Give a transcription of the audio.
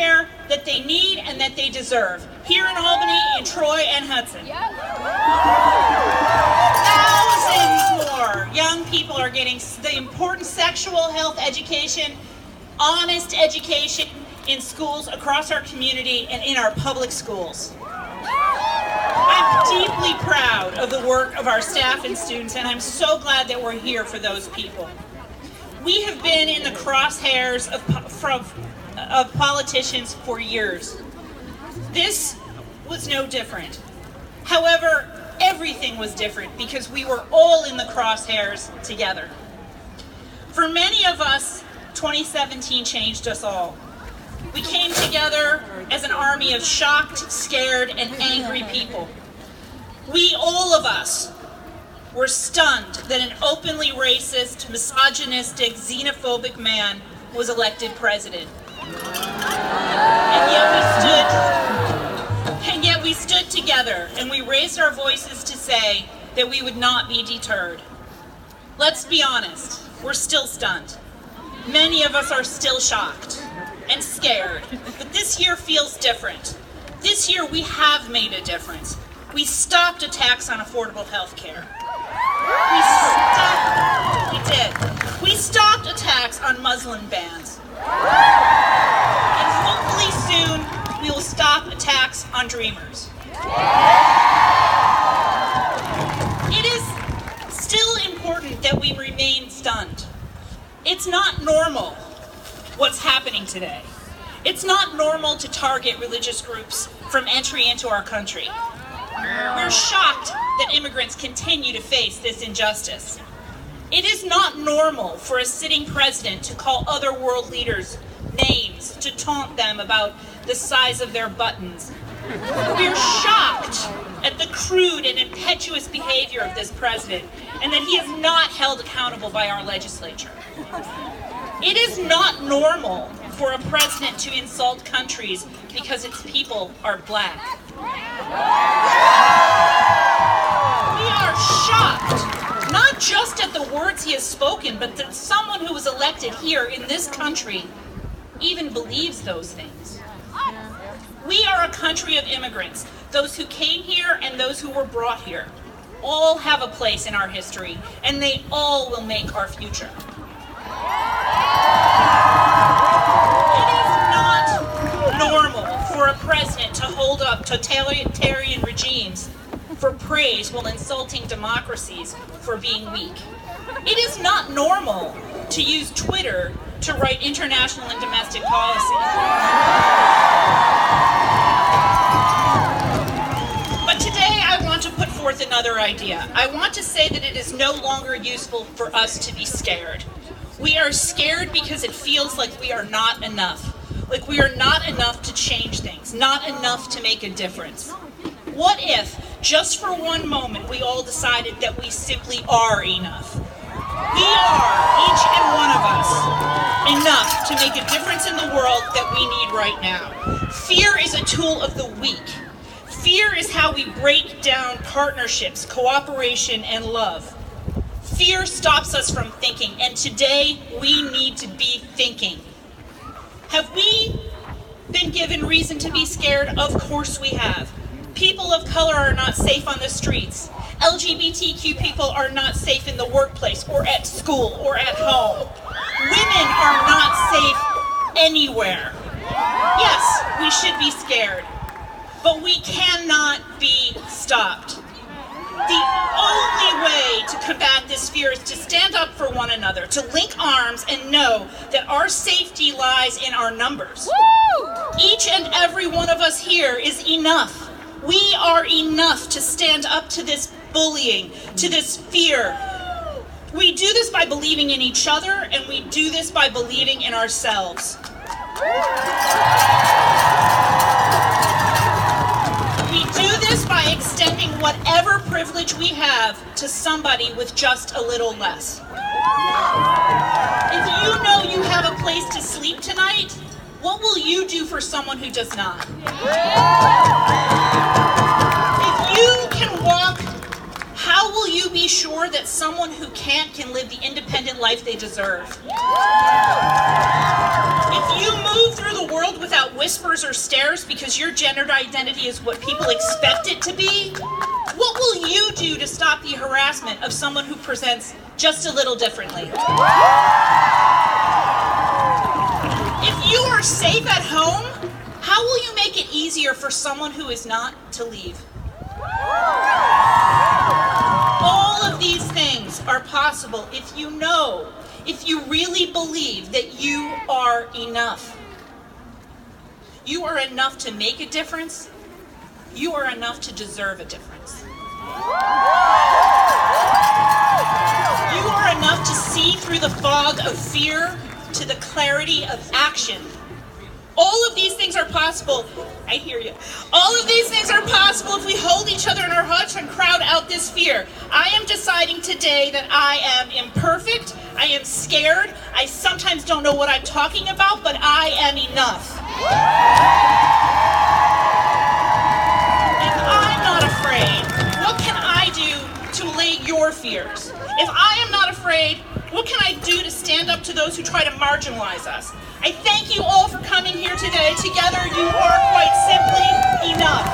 care that they need and that they deserve here in Albany, in Troy, and Hudson. Thousands more young people are getting the important sexual health education, honest education in schools across our community and in our public schools. I'm deeply proud of the work of our staff and students, and I'm so glad that we're here for those people. We have been in the crosshairs of politicians for years. This was no different. However, everything was different because we were all in the crosshairs together. For many of us, 2017 changed us all. We came together as an army of shocked, scared, and angry people. We, all of us, were stunned that an openly racist, misogynistic, xenophobic man was elected president. And yet we stood together and we raised our voices to say that we would not be deterred. Let's be honest, we're still stunned. Many of us are still shocked and scared, but this year feels different. This year we have made a difference. We stopped attacks on affordable health care. We stopped attacks on Muslim bans. And hopefully soon we will stop attacks on dreamers. It is still important that we remain stunned. It's not normal what's happening today. It's not normal to target religious groups from entry into our country. We're shocked that immigrants continue to face this injustice. It is not normal for a sitting president to call other world leaders names, to taunt them about the size of their buttons. We're shocked at the crude and impetuous behavior of this president and that he is not held accountable by our legislature. It is not normal for a president to insult countries because its people are black. We are shocked, not just at the words he has spoken, but that someone who was elected here in this country even believes those things. We are a country of immigrants, those who came here and those who were brought here. All have a place in our history, and they all will make our future. It is not normal for a president to hold up totalitarian regimes for praise while insulting democracies for being weak. It is not normal to use Twitter to write international and domestic policy. But today I want to put forth another idea. I want to say that it is no longer useful for us to be scared. We are scared because it feels like we are not enough. Like we are not enough to change things, not enough to make a difference. What if, just for one moment, we all decided that we simply are enough? We are, each and one of us, enough to make a difference in the world that we need right now. Fear is a tool of the weak. Fear is how we break down partnerships, cooperation, and love. Fear stops us from thinking, and today we need to be thinking. Have we been given reason to be scared? Of course we have. People of color are not safe on the streets. LGBTQ people are not safe in the workplace or at school or at home. Women are not safe anywhere. Yes, we should be scared, but we cannot be stopped. The only way to combat this fear is to stand up for one another, to link arms and know that our safety lies in our numbers. Woo! Each and every one of us here is enough. We are enough to stand up to this bullying, to this fear. We do this by believing in each other, and we do this by believing in ourselves. We do this by extending whatever privilege we have to somebody with just a little less. If you know you have a place to sleep tonight, what will you do for someone who does not? If you can walk, how will you be ensure that someone who can't can live the independent life they deserve. If you move through the world without whispers or stares because your gender identity is what people expect it to be, what will you do to stop the harassment of someone who presents just a little differently? If you are safe at home, how will you make it easier for someone who is not to leave? All of these things are possible if you know, if you really believe that you are enough. You are enough to make a difference. You are enough to deserve a difference. You are enough to see through the fog of fear to the clarity of action. All of these things are possible. I hear you. All of these things are possible if we hold each other in our hearts and crowd out this fear. I am deciding today that I am imperfect. I am scared. I sometimes don't know what I'm talking about, but I am enough. If I'm not afraid, what can I do to allay your fears? If I am not afraid, what can I do to stand up to those who try to marginalize us? I thank you all for coming here today. Together, you are quite simply enough.